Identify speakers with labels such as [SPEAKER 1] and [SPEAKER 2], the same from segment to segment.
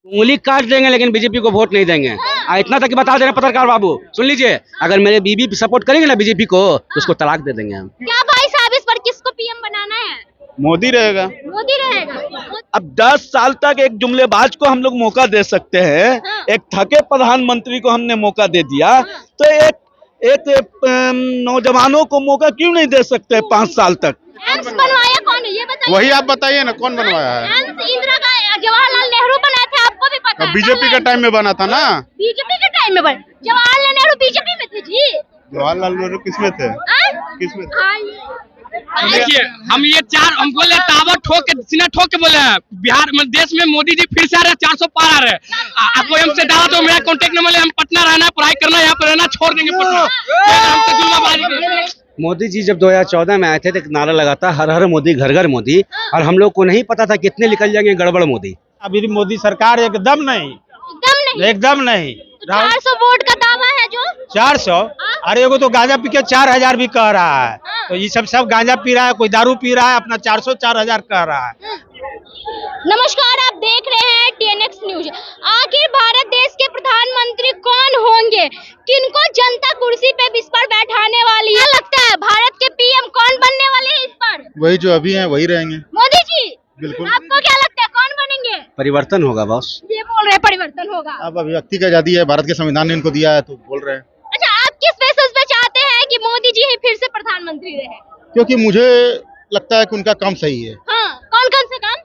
[SPEAKER 1] उंगली काट देंगे लेकिन बीजेपी को वोट नहीं देंगे। इतना तक बता दे रहे पत्रकार बाबू, सुन लीजिए, अगर मेरे बीबी सपोर्ट करेंगे ना बीजेपी को तो उसको तलाक दे देंगे हम।
[SPEAKER 2] क्या भाई साहब इस पर किसको पीएम बनाना है?
[SPEAKER 3] मोदी रहेगा।
[SPEAKER 2] मोदी रहेगा।
[SPEAKER 3] अब 10 साल तक एक जुमलेबाज को हम लोग मौका दे सकते हैं, एक थके प्रधानमंत्री को हमने मौका दे दिया, तो एक नौजवानों को मौका क्यों नहीं दे सकते 5 साल तक?
[SPEAKER 2] एम्स बनवाया कौन है ये बताइए?
[SPEAKER 4] वही आप बताइए ना, कौन बनवाया है?
[SPEAKER 2] एम्स इंदिरा जवाहरलाल नेहरू बनाए थे, आपको भी पता है।
[SPEAKER 4] बीजेपी के टाइम में बना था ना।
[SPEAKER 2] बीजेपी के टाइम में बना। जवाहरलाल नेहरू बीजेपी में थे जी।
[SPEAKER 4] जवाहरलाल नेहरू किसमें थे? किसमें थे?
[SPEAKER 5] देखिए, हम बोले टावर ठोक के सीना ठोक के बोले हैं, बिहार में देश में मोदी जी फिर से आ रहे हैं, 400 पार आ रहे हैं। आपको हमसे दावा तो मेरा कांटेक्ट नंबर ले, हम पटना रहना, पढ़ाई करना, यहाँ पर रहना, छोड़ देंगे पटना।
[SPEAKER 1] मोदी जी जब 2014 में आए थे तो एक नारा लगा था, हर हर मोदी घर घर मोदी, और हम लोग को नहीं पता था कितने निकल जाएंगे गड़बड़ मोदी।
[SPEAKER 3] अभी मोदी सरकार एकदम नहीं, एकदम नहीं।
[SPEAKER 2] 400 वोट का दावा है जो
[SPEAKER 3] 400, अरे एगो तो गांजा पी के 4000 भी कह रहा है, तो ये सब गांजा पी रहा है, कोई दारू पी रहा है, अपना 400 4000 कह रहा है।
[SPEAKER 2] नमस्कार, आप देख रहे हैं TNX न्यूज। आखिर भारत देश के प्रधानमंत्री कौन होंगे? किनको जनता कुर्सी पे इस पर बैठाने वाली है? लगता है भारत के पीएम कौन बनने वाले हैं इस पर?
[SPEAKER 4] वही जो अभी हैं वही रहेंगे।
[SPEAKER 2] मोदी जी।
[SPEAKER 4] बिल्कुल।
[SPEAKER 2] आपको क्या लगता है कौन बनेंगे?
[SPEAKER 1] परिवर्तन होगा बॉस।
[SPEAKER 2] ये बोल रहे हैं परिवर्तन होगा।
[SPEAKER 4] अब अभिव्यक्ति की आजादी है, भारत के संविधान ने इनको दिया है, तो बोल रहे हैं।
[SPEAKER 2] अच्छा, आप किस बेसिस पे चाहते हैं कि मोदी जी ही फिर से प्रधानमंत्री रहे?
[SPEAKER 4] क्योंकि मुझे लगता है कि उनका काम सही है।
[SPEAKER 2] हाँ, कौन कौन से काम?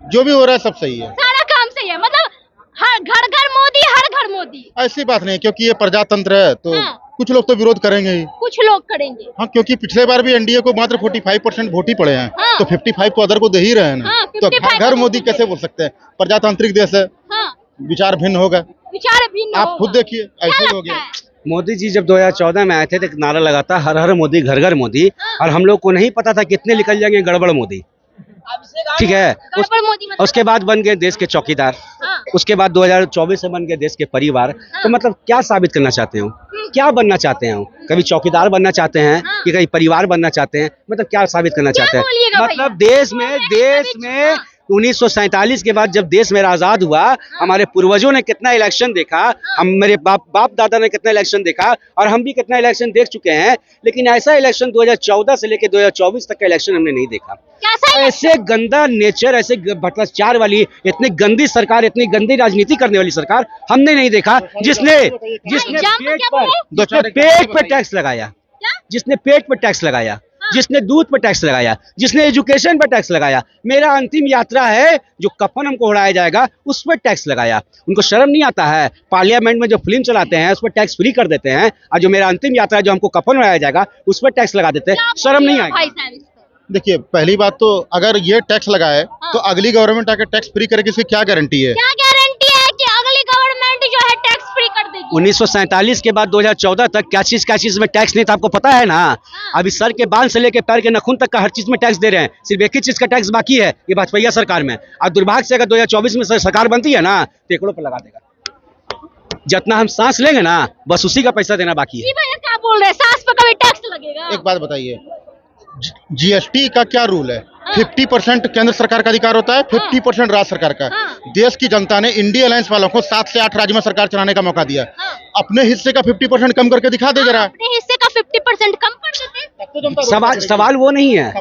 [SPEAKER 4] जो भी हो रहा है सब सही है।
[SPEAKER 2] सारा काम सही है, मतलब हर घर घर मोदी, हर घर मोदी।
[SPEAKER 4] ऐसी बात नहीं, क्योंकि ये प्रजातंत्र है, तो
[SPEAKER 2] हाँ।
[SPEAKER 4] कुछ लोग तो विरोध करेंगे ही।
[SPEAKER 2] कुछ लोग करेंगे।
[SPEAKER 4] हाँ, क्योंकि पिछले बार भी एनडीए को मात्र 45% वोट ही पड़े हैं।
[SPEAKER 2] हाँ।
[SPEAKER 4] तो 55 को अदर को दे ही रहे हैं ना।
[SPEAKER 2] हाँ,
[SPEAKER 4] तो
[SPEAKER 2] 55
[SPEAKER 4] घर मोदी कैसे बोल सकते हैं? प्रजातांत्रिक देश है।
[SPEAKER 2] हाँ।
[SPEAKER 4] विचार भिन्न होगा।
[SPEAKER 2] विचार भिन्न
[SPEAKER 4] आप
[SPEAKER 2] होगा।
[SPEAKER 4] खुद देखिए, ऐसे ही हो गया।
[SPEAKER 1] मोदी जी जब 2014 में आए थे तो एक नारा लगा था, हर हर मोदी घर घर मोदी, और हम लोग को नहीं पता था कितने निकल जाएंगे गड़बड़ मोदी। ठीक है,
[SPEAKER 2] गड़बड़ मोदी मतलब?
[SPEAKER 1] उसके बाद बन गए देश के चौकीदार।
[SPEAKER 2] हाँ।
[SPEAKER 1] उसके बाद 2024 में बन गए देश के परिवार। तो मतलब क्या साबित करना चाहते हो? क्या बनना चाहते हैं? कभी चौकीदार बनना चाहते हैं कि कभी परिवार बनना चाहते हैं? मतलब क्या साबित करना चाहते हैं? मतलब देश में 1947 के बाद जब देश मेरा आजाद हुआ, हमारे पूर्वजों ने कितना इलेक्शन देखा, हम मेरे बाप दादा ने कितना इलेक्शन देखा, और हम भी कितना इलेक्शन देख चुके हैं, लेकिन ऐसा इलेक्शन 2014 से लेकर 2024 तक का इलेक्शन हमने नहीं देखा। ऐसे गंदा नेचर, ऐसे भ्रष्टाचार वाली, इतनी गंदी सरकार, इतनी गंदी राजनीति करने वाली सरकार हमने नहीं देखा, जिसने पेट पे टैक्स लगाया, जिसने पेट पे टैक्स लगाया, जिसने दूध पर टैक्स लगाया, जिसने एजुकेशन पर टैक्स लगाया। मेरा अंतिम यात्रा है, जो कफन हमको उड़ाया जाएगा उस पर टैक्स लगाया। उनको शर्म नहीं आता है? पार्लियामेंट में जो फिल्म चलाते हैं उस पर टैक्स फ्री कर देते हैं, और जो मेरा अंतिम यात्रा है, जो हमको कफन उड़ाया जाएगा उस पर टैक्स लगा देते हैं। शर्म नहीं आएगी?
[SPEAKER 4] देखिए, पहली बात तो अगर ये टैक्स लगाए तो अगली गवर्नमेंट आकर टैक्स फ्री करेगी, इसकी क्या गारंटी है?
[SPEAKER 2] क्या गारंटी है कि अगली गवर्नमेंट जो है टैक्स फ्री कर देगी?
[SPEAKER 1] 1947 के बाद 2014 तक क्या चीज में टैक्स नहीं था, आपको पता है ना? अभी सर के बाल से लेके पैर के नाखून तक का हर चीज में टैक्स दे रहे हैं। सिर्फ एक ही चीज का टैक्स बाकी है, ये वाजपेयी सरकार में। और दुर्भाग्य से अगर 2024 में सरकार बनती है ना तो एकड़ों पर लगा देगा। जितना हम सांस लेंगे ना, बस उसी का पैसा देना बाकी है।
[SPEAKER 2] भैया क्या बोल रहे हैं? सांस पर कभी टैक्स लगेगा?
[SPEAKER 4] एक बात बताइए, जीएसटी का क्या रूल है? 50% केंद्र सरकार का अधिकार होता है, 50% राज्य सरकार का। देश की जनता ने इंडिया अलायंस वालों को 7 से 8 राज्य में सरकार चलाने का मौका दिया। अपने हिस्से का 50% कम करके दिखा दे जरा।
[SPEAKER 2] अपने हिस्से का 50% कम कर देते।
[SPEAKER 1] सवाल वो नहीं है।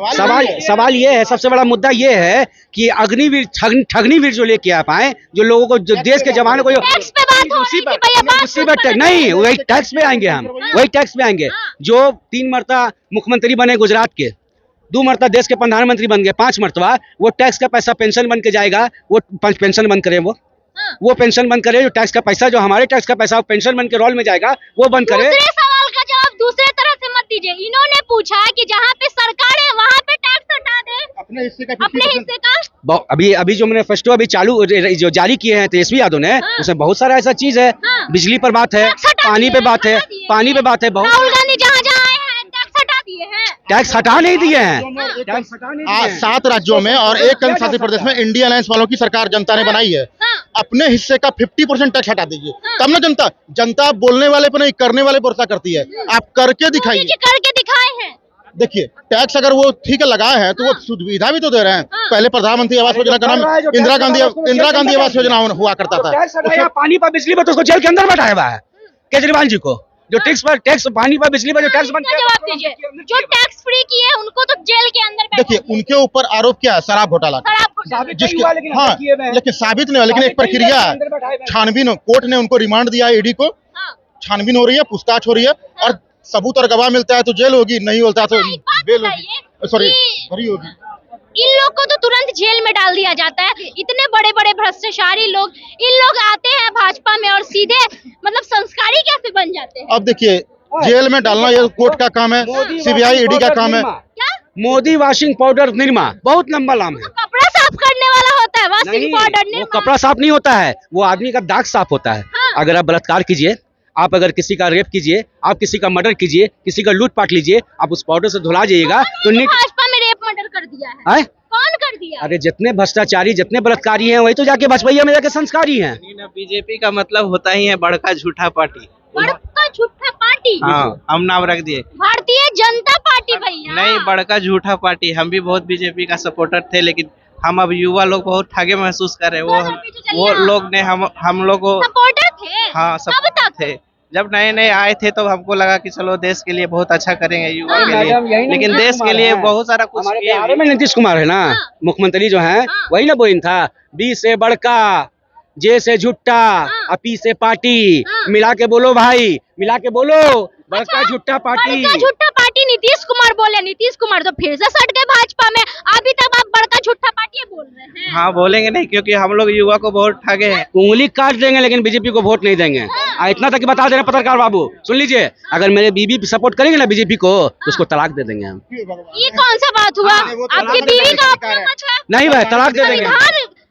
[SPEAKER 1] सवाल ये है, सबसे बड़ा मुद्दा ये है कि अग्निवीर ठगनीवीर जो लेके आप आए, जो लोगों को, जो देश के जवानों को,
[SPEAKER 2] टैक्स पे बात हो रही थी भैया,
[SPEAKER 1] उसी पर नहीं, वही टैक्स पे आएंगे हम, वही टैक्स पे आएंगे। जो 3 मरतबा मुख्यमंत्री बने गुजरात के, 2 मरतबा देश के प्रधानमंत्री बन गए, 5 मरतबा, वो टैक्स का पैसा पेंशन बन के जाएगा। वो पेंशन बंद करें, वो पेंशन बंद करे। जो टैक्स का पैसा, जो हमारे टैक्स का पैसा पेंशन बन के रोल में जाएगा, वो बंद करे।
[SPEAKER 2] दूसरे सवाल का जवाब दूसरे तरह से मत दीजिए। इन्होंने पूछा कि जहाँ पे सरकार है वहाँ पे टैक्स हटा दे, अपने हिस्से का।
[SPEAKER 1] अभी जो मैनिफेस्टो अभी चालू जो जारी किए हैं तेजस्वी यादव ने, उसमें बहुत सारा ऐसा चीज है। बिजली पर बात है, पानी पे बात है,
[SPEAKER 2] राहुल गांधी जहाँ आए हैं टैक्स हटा दिए हैं।
[SPEAKER 1] टैक्स हटा नहीं दिए हैं।
[SPEAKER 4] 7 राज्यों में और 1 केंद्र शासित प्रदेश में इंडिया अलायंस वालों की सरकार जनता ने बनाई है। अपने हिस्से का 50% टैक्स हटा दीजिए, तब ना जनता बोलने वाले पर नहीं, करने वाले पर भरोसा करती है। आप करके दिखाइए।
[SPEAKER 2] करके दिखाए हैं।
[SPEAKER 4] देखिए टैक्स अगर वो ठीक है लगाए हैं तो वो सुविधा भी तो दे रहे हैं। पहले प्रधानमंत्री आवास योजना का नाम इंदिरा गांधी आवास योजना हुआ करता था।
[SPEAKER 1] पानी पर बिजली पर तो उसको जेल के अंदर बैठाया हुआ है केजरीवाल जी को, जो टैक्स पानी पर बिजली पर जो टैक्स बनता है।
[SPEAKER 2] जवाब दीजिए, जो टैक्स फ्री किए उनको तो जेल के अंदर
[SPEAKER 4] देखिए उनके ऊपर आरोप क्या है, शराब घोटाला का, जिसके हाँ लेकिन साबित नहीं हुआ, लेकिन एक प्रक्रिया है, छानबीन, कोर्ट ने उनको रिमांड दिया है, ईडी को छानबीन हो रही है, पूछताछ हो रही है और सबूत और गवाह मिलता है तो जेल होगी, नहीं होता है तो बेल होगी, सॉरी बरी होगी।
[SPEAKER 2] इन लोग को तो तुरंत जेल में डाल दिया जाता है। इतने बड़े बड़े भ्रष्टाचारी लोग, इन लोग आते हैं भाजपा में और सीधे मतलब संस्कारी कैसे बन जाते हैं।
[SPEAKER 4] अब देखिए जेल में डालना ये कोर्ट का काम है, सीबीआई ईडी का काम है।
[SPEAKER 2] क्या
[SPEAKER 1] मोदी वॉशिंग पाउडर निर्मा बहुत लंबा नाम है।
[SPEAKER 2] कपड़ा साफ करने वाला होता है वॉशिंग पाउडर
[SPEAKER 1] वो कपड़ा साफ नहीं होता है, वो आदमी का दाग साफ होता है। अगर आप बलात्कार कीजिए, आप अगर किसी का रेप कीजिए, आप किसी का मर्डर कीजिए, किसी का लूटपाट लीजिए, आप उस पाउडर से धुला जाइएगा तो
[SPEAKER 2] भाजपा में रेप मर्डर कर दिया है। कौन कर दिया?
[SPEAKER 1] अरे जितने भ्रष्टाचारी, जितने बलात्कारी हैं वही तो जाके भाजपा में जाके संस्कारी हैं।
[SPEAKER 6] बीजेपी का मतलब होता ही है बड़का झूठा पार्टी।
[SPEAKER 2] बड़का झूठा पार्टी?
[SPEAKER 6] हाँ, हम नाम रख दिए
[SPEAKER 2] भारतीय जनता पार्टी भैया।
[SPEAKER 6] नहीं, बड़का झूठा पार्टी। हम भी बहुत बीजेपी का सपोर्टर थे, लेकिन हम अब युवा लोग बहुत ठगे महसूस कर रहे हैं। वो लोग ने हम लोग को
[SPEAKER 2] सपोर्टर थे।
[SPEAKER 6] हाँ सपोर्टर थे। जब नए नए आए थे तो हमको लगा कि चलो देश के लिए बहुत अच्छा करेंगे, युवा के लिए, लेकिन देश के लिए बहुत सारा कुछ किए।
[SPEAKER 1] में नीतीश कुमार है ना मुख्यमंत्री जो है, वही ना बोइन था, बी से बड़का, जे से झुट्टा, अपी से पार्टी, मिला के बोलो भाई, मिला के बोलो बड़का झुट्टा पार्टी।
[SPEAKER 2] बड़का झुट्टा पार्टी नीतीश कुमार बोले। नीतीश कुमार तो फिर से सट गए भाजपा में। अभी तक आप बड़का झुट्टा पार्टी बोल रहे हैं।
[SPEAKER 6] हाँ बोलेंगे नहीं, क्योंकि हम लोग युवा को बहुत ठगे हैं।
[SPEAKER 1] उंगली काट देंगे लेकिन बीजेपी को वोट नहीं देंगे। इतना तक बता दे रहे पत्रकार बाबू, सुन लीजिए, अगर मेरे बीबी सपोर्ट करेंगे ना बीजेपी को तो उसको तलाक दे देंगे हम।
[SPEAKER 2] ये कौन सा बात हुआ? आपकी बीवी का अपना मत है?
[SPEAKER 1] नहीं भाई, तलाक दे देंगे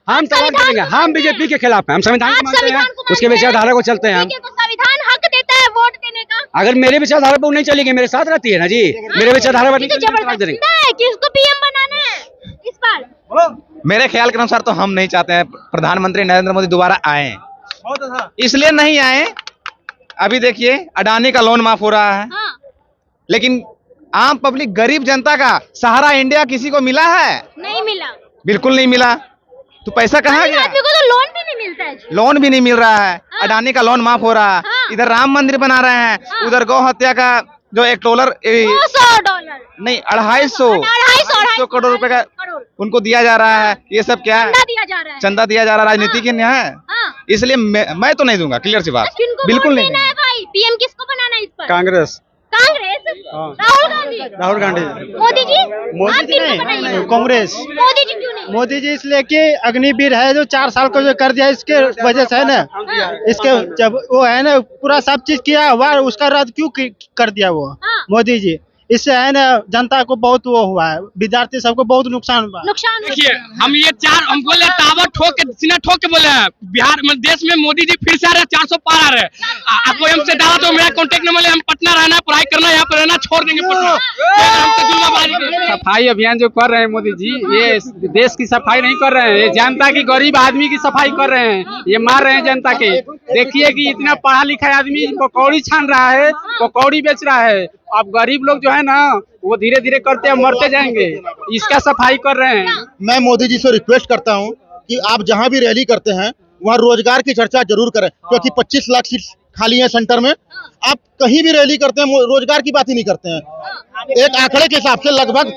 [SPEAKER 1] हम, तलाक दे देंगे। हम बीजेपी के खिलाफ हैं, हम संविधान को मानते हैं, उसके विचारधारा को चलते हैं हम।
[SPEAKER 2] संविधान हक देता है वोट देने का।
[SPEAKER 1] अगर मेरे विचारधारा पर नहीं चलेगी, मेरे साथ रहती है ना जी, मेरे विचारधारा पर
[SPEAKER 2] किसको पीएम बनाना है इस बार?
[SPEAKER 7] मेरे ख्याल के अनुसार तो हम नहीं चाहते हैं प्रधानमंत्री नरेंद्र मोदी दोबारा आए। इसलिए नहीं आए, अभी देखिए अडानी का लोन माफ हो रहा है, लेकिन आम पब्लिक गरीब जनता का सहारा इंडिया किसी को मिला है?
[SPEAKER 2] नहीं मिला,
[SPEAKER 7] बिल्कुल नहीं मिला। तो पैसा कहाँ गया?
[SPEAKER 2] आदमी को तो लोन भी नहीं मिलता है।
[SPEAKER 7] लोन भी नहीं मिल रहा है। अडानी का लोन माफ हो रहा है। इधर राम मंदिर बना रहे हैं, उधर गौ हत्या का जो $1
[SPEAKER 2] $200
[SPEAKER 7] नहीं 250 करोड़ रुपए का उनको दिया जा रहा है। ये सब क्या है?
[SPEAKER 2] दिया जा रहा है,
[SPEAKER 7] चंदा दिया जा रहा है, राजनीति के न्याय है। इसलिए मैं तो नहीं दूंगा, क्लियर सी बात, बिल्कुल नहीं।
[SPEAKER 2] भाई पीएम किसको बनाना है इस पर?
[SPEAKER 1] कांग्रेस।
[SPEAKER 2] राहुल गांधी? मोदी जी?
[SPEAKER 8] कांग्रेस।
[SPEAKER 2] मोदी जी क्यों नहीं?
[SPEAKER 8] मोदी जी इसलिए कि अग्निवीर है, जो 4 साल को जो कर दिया, इसके वजह से है ना, इसके जब वो है ना पूरा सब चीज किया हुआ, उसका रद्द क्यों कर दिया वो मोदी जी? इससे है ना जनता को बहुत वो हुआ है, विद्यार्थी सबको बहुत नुकसान हुआ।
[SPEAKER 5] देखिए हम ये हम बोले टावर ठोक के सीना ठोक के बोले हैं, बिहार में देश में मोदी जी फिर से आ रहे, 400 पार आ रहे। आपको हमसे दावा तो मेरा कांटेक्ट नंबर है, हम पटना रहना, पढ़ाई करना, यहाँ पर रहना, छोड़ देंगे पटना।
[SPEAKER 9] सफाई अभियान जो कर रहे हैं मोदी जी, ये देश की सफाई नहीं कर रहे हैं, ये जनता की, गरीब आदमी की सफाई कर रहे हैं। ये मार रहे हैं जनता के। देखिए कि इतना पढ़ा लिखा आदमी पकौड़ी छान रहा है, पकौड़ी बेच रहा है। अब गरीब लोग जो है ना वो धीरे धीरे करते हैं, मरते जाएंगे। इसका सफाई कर रहे हैं।
[SPEAKER 4] मैं मोदी जी से रिक्वेस्ट करता हूं कि आप जहां भी रैली करते हैं वहां रोजगार की चर्चा जरूर करें, क्योंकि 25 लाख सीट खाली है सेंटर में। आप कहीं भी रैली करते हैं रोजगार की बात ही नहीं करते हैं। एक आंकड़े के हिसाब से लगभग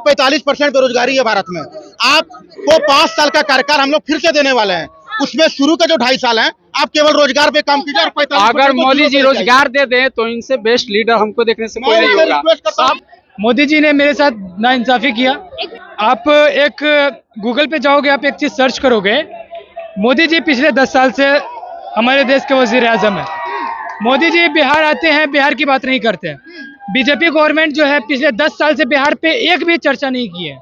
[SPEAKER 4] 45% बेरोजगारी है भारत में। आपको 5 साल का कार्यकाल हम लोग फिर से देने वाले हैं, उसमें शुरू के जो 2.5 साल हैं आप केवल रोजगार पे काम कीजिए।
[SPEAKER 9] अगर मोदी जी रोजगार दे दे तो इनसे बेस्ट लीडर हमको देखने से कोई नहीं होगा।
[SPEAKER 8] मोदी जी ने मेरे साथ नाइंसाफी किया। आप एक गूगल पे जाओगे, आप एक चीज सर्च करोगे, मोदी जी पिछले 10 साल से हमारे देश के वजीर आजम है। मोदी जी बिहार आते हैं, बिहार की बात नहीं करते हैं। बीजेपी गवर्नमेंट जो है पिछले 10 साल से बिहार पे एक भी चर्चा नहीं की है।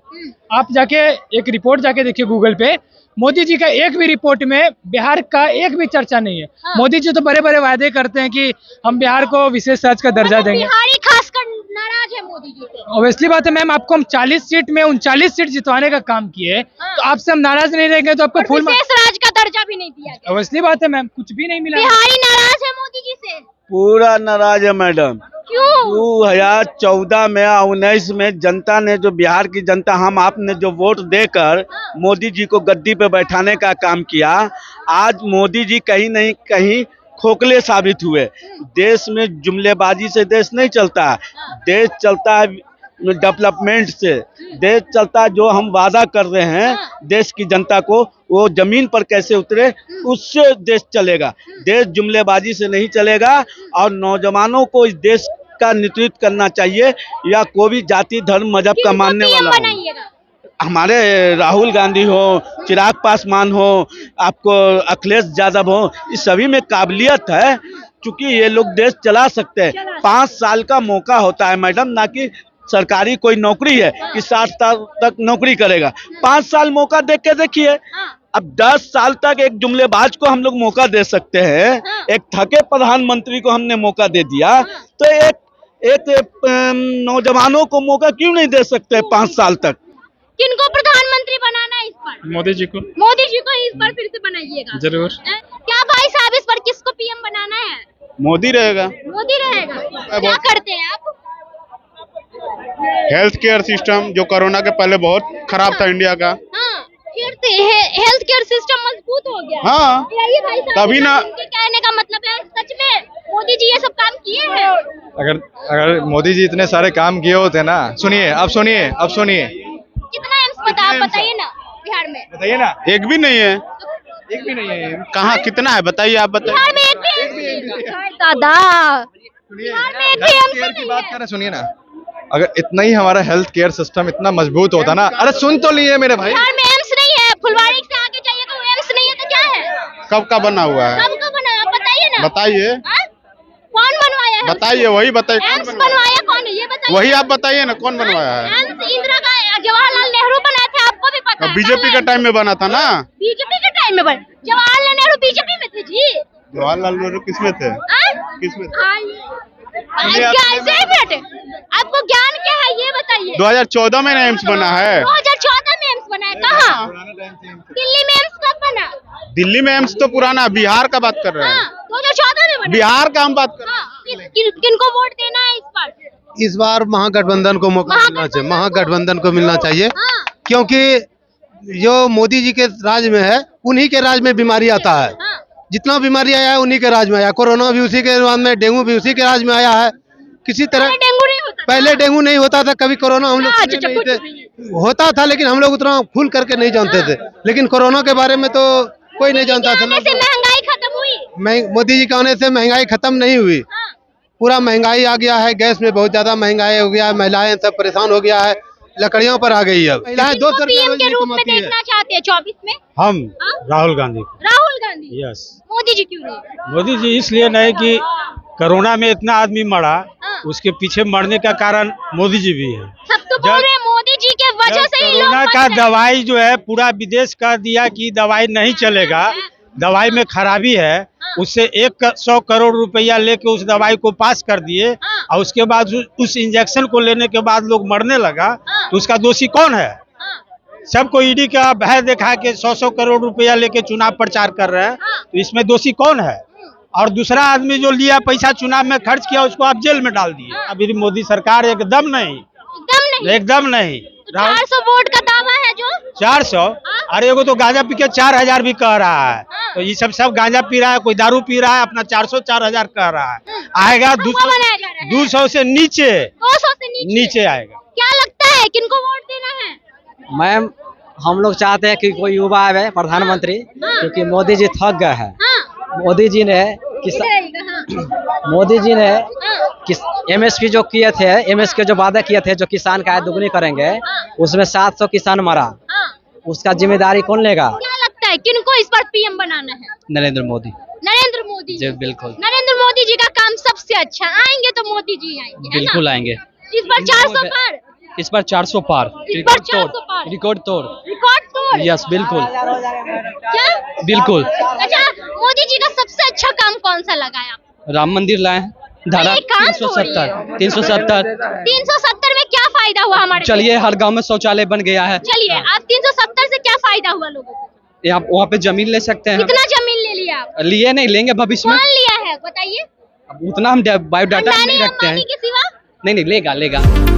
[SPEAKER 8] आप जाके एक रिपोर्ट जाके देखिए गूगल पे, मोदी जी का एक भी रिपोर्ट में बिहार का एक भी चर्चा नहीं है। मोदी जी तो बड़े बड़े वादे करते हैं कि हम बिहार को विशेष राज्य का दर्जा देंगे।
[SPEAKER 2] बिहारी खासकर नाराज है मोदी जी से।
[SPEAKER 8] ऑब्वियसली बात है मैम, आपको हम 40 सीट में 39 सीट जितवाने का काम किए, तो आपसे हम नाराज नहीं रहेंगे तो आपको फुल
[SPEAKER 2] विशेष राज्य का दर्जा भी नहीं दिया गया।
[SPEAKER 8] ऑब्वियसली बात है मैम, कुछ भी नहीं मिला।
[SPEAKER 2] बिहारी नाराज है मोदी जी से,
[SPEAKER 3] पूरा नाराज है मैडम।
[SPEAKER 2] क्यों?
[SPEAKER 3] 2014 में 19 में जनता ने जो बिहार की जनता हम आपने जो वोट देकर मोदी जी को गद्दी पे बैठाने का काम किया, आज मोदी जी कहीं नहीं कहीं खोखले साबित हुए। देश में जुमलेबाजी से देश नहीं चलता, देश चलता है डेवलपमेंट से। देश चलता है जो हम वादा कर रहे हैं देश की जनता को, वो जमीन पर कैसे उतरे उससे देश चलेगा। देश जुमलेबाजी से नहीं चलेगा। और नौजवानों को इस देश का नेतृत्व करना चाहिए, या कोई भी जाति धर्म मजहब का मानने वाला हो।
[SPEAKER 2] बनाइएगा?
[SPEAKER 3] हमारे राहुल गांधी हो, चिराग पासवान हो, आपको अखिलेश यादव हो, इस सभी में काबिलियत है, क्योंकि ये लोग देश चला सकते हैं। 5 साल का मौका होता है मैडम, ना कि सरकारी कोई नौकरी है कि 60 साल तक नौकरी करेगा। 5 साल मौका देख के देखिए। अब 10 साल तक एक जुमलेबाज को हम लोग मौका दे सकते हैं, एक थके प्रधानमंत्री को हमने मौका दे दिया, तो एक नौजवानों को मौका क्यों नहीं दे सकते 5 साल तक?
[SPEAKER 2] किनको प्रधानमंत्री बनाना है इस बार?
[SPEAKER 8] मोदी जी को
[SPEAKER 2] मोदी जी को इस बार फिर से बनाइएगा?
[SPEAKER 8] जरूर।
[SPEAKER 2] क्या भाई साहब इस बार किसको पीएम बनाना है?
[SPEAKER 4] मोदी रहेगा।
[SPEAKER 2] मोदी रहेगा। क्या करते हैं आप?
[SPEAKER 4] हेल्थ केयर सिस्टम जो कोरोना के पहले बहुत खराब था इंडिया का,
[SPEAKER 2] फिर से हेल्थ केयर सिस्टम मजबूत हो गया।
[SPEAKER 4] हाँ,
[SPEAKER 2] यही भाई साहब
[SPEAKER 4] तभी ना।
[SPEAKER 2] उनके कहने का मतलब है सच में मोदी जी ये सब काम किए हैं?
[SPEAKER 7] अगर मोदी जी इतने सारे काम किए होते ना, सुनिए
[SPEAKER 2] कितना एम्स आप बताइए ना बिहार में?
[SPEAKER 7] बताइए ना।
[SPEAKER 4] एक भी नहीं है। कहाँ कितना है बताइए, आप बताइए।
[SPEAKER 2] बिहार में एक भी दादा, बिहार में एक भी एम्स
[SPEAKER 7] की बात कर रहे, सुनिए ना। अगर इतना ही हमारा हेल्थ केयर सिस्टम इतना मजबूत होता ना, अरे सुन तो लिए मेरे भाई।
[SPEAKER 2] बिहार में एम्स नहीं है, फुलवारी से आगे जाइए तो एम्स नहीं है, तो क्या है?
[SPEAKER 4] कब का बना हुआ है?
[SPEAKER 2] कब का बना? आप बताइए ना।
[SPEAKER 4] बताइए।
[SPEAKER 2] कौन बनवाया है?
[SPEAKER 4] बताइए, वही बताइए।
[SPEAKER 2] एम्स बनवाया कौन है ये बताइए।
[SPEAKER 4] वही आप बताइए ना, कौन बनवाया है?
[SPEAKER 2] एम्स इंदिरा जवाहरलाल नेहरू बनाए थे, आपको भी पता है।
[SPEAKER 4] बीजेपी के टाइम में बना था ना।
[SPEAKER 2] बीजेपी के टाइम में बना? जवाहरलाल नेहरू बीजेपी में थे जी।
[SPEAKER 4] जवाहरलाल नेहरू किसमें थे? किसमें थे?
[SPEAKER 2] कैसे बेटे, आपको ज्ञान क्या है ये बताइए।
[SPEAKER 4] 2014 में एम्स बना है।
[SPEAKER 2] 2014 में एम्स बना है? कहाँ? दिल्ली में एम्स कब बना?
[SPEAKER 4] दिल्ली में एम्स तो पुराना, बिहार का बात कर रहे हैं।
[SPEAKER 2] 2014 में बना।
[SPEAKER 4] बिहार का हम बात कर रहे हैं।
[SPEAKER 2] किनको वोट देना है इस बार?
[SPEAKER 10] इस बार महागठबंधन को मौका मिलना चाहिए, महागठबंधन को मिलना चाहिए, क्योंकि जो मोदी जी के राज में है उन्हीं के राज में बीमारी आता है। जितना बीमारी आया है उन्हीं के राज में आया। कोरोना भी उसी के राज में, डेंगू भी उसी के राज में आया है। किसी तरह
[SPEAKER 2] डेंगू नहीं होता?
[SPEAKER 10] पहले डेंगू नहीं होता था, कभी कोरोना हम लोग होता था, लेकिन हम लोग उतना खुल करके नहीं जानते थे। लेकिन कोरोना के बारे में तो कोई नहीं जानता था।
[SPEAKER 2] महंगाई खत्म हुई?
[SPEAKER 10] मोदी जी के आने से महंगाई खत्म नहीं हुई, पूरा महंगाई आ गया है। गैस में बहुत ज्यादा महंगाई हो गया है, महिलाएं सब परेशान हो गया है, लकड़ियों पर आ गई है। महिलाएं 200 रुपये
[SPEAKER 2] के रूप में देखना चाहते हैं 24 में?
[SPEAKER 1] हम राहुल गांधी।
[SPEAKER 2] राहुल गांधी?
[SPEAKER 1] यस।
[SPEAKER 2] मोदी जी क्यों नहीं?
[SPEAKER 1] मोदी जी इसलिए नहीं कि कोरोना में इतना आदमी मरा, उसके पीछे मरने का कारण मोदी जी भी है।
[SPEAKER 2] सब तो बोल रहे हैं मोदी जी के वजह से ही लोग
[SPEAKER 1] कोरोना का दवाई जो है पूरा विदेश कर दिया कि दवाई नहीं चलेगा, दवाई में खराबी है, उससे 100 करोड़ रुपया लेके उस दवाई को पास कर दिए, और उसके बाद उस इंजेक्शन को लेने के बाद लोग मरने लगा, तो उसका दोषी कौन है? सबको ईडी का भय दिखा के 100 करोड़ रुपया लेके चुनाव प्रचार कर रहे हैं, तो इसमें दोषी कौन है? और दूसरा आदमी जो लिया पैसा चुनाव में खर्च किया उसको आप जेल में डाल दिए। अभी मोदी सरकार एकदम नहीं।
[SPEAKER 2] 400 वोट का दावा है जो
[SPEAKER 1] 400, अरे एगो तो गांजा पी के 4000 भी कह रहा है। तो ये सब गांजा पी रहा है, कोई दारू पी रहा है, अपना 400-4000 कह रहा है। आएगा 200 से नीचे,
[SPEAKER 2] 200 से
[SPEAKER 1] नीचे आएगा।
[SPEAKER 2] क्या लगता है किनको वोट देना है?
[SPEAKER 11] मैम हम लोग चाहते हैं कि कोई युवा आए प्रधानमंत्री, क्योंकि मोदी जी थक गए हैं। मोदी जी ने एमएसपी जो किए थे, एमएसपी के जो वादे किए थे, जो किसान का आय दुगनी करेंगे, उसमें 700 किसान मरा, उसका जिम्मेदारी कौन लेगा?
[SPEAKER 2] क्या लगता है किनको इस बार पीएम बनाना है?
[SPEAKER 11] नरेंद्र मोदी।
[SPEAKER 2] नरेंद्र मोदी जी?
[SPEAKER 11] बिल्कुल।
[SPEAKER 2] नरेंद्र मोदी जी का काम सबसे अच्छा, आएंगे तो मोदी जी आएंगे।
[SPEAKER 11] बिल्कुल आएंगे।
[SPEAKER 2] इस बार 400 पार?
[SPEAKER 11] इस बार 400 पार, रिकॉर्ड तोड़। यस बिल्कुल।
[SPEAKER 2] क्या?
[SPEAKER 11] बिल्कुल।
[SPEAKER 2] अच्छा, मोदी जी का सबसे अच्छा काम कौन सा लगा है आपको?
[SPEAKER 11] राम मंदिर लाए, धारा 370
[SPEAKER 2] में क्या फायदा हुआ हमारे?
[SPEAKER 11] चलिए हर गांव में शौचालय बन गया है।
[SPEAKER 2] चलिए, आप 370 से क्या फायदा हुआ लोगों को?
[SPEAKER 11] आप वहाँ पे जमीन ले सकते हैं।
[SPEAKER 2] कितना जमीन ले लिया आप?
[SPEAKER 11] लिए नहीं, लेंगे भविष्य में।
[SPEAKER 2] कौन लिया है बताइए?
[SPEAKER 11] उतना हम बायोडाटा नहीं रखते हैं।
[SPEAKER 2] किसी
[SPEAKER 5] नहीं लेगा लेगा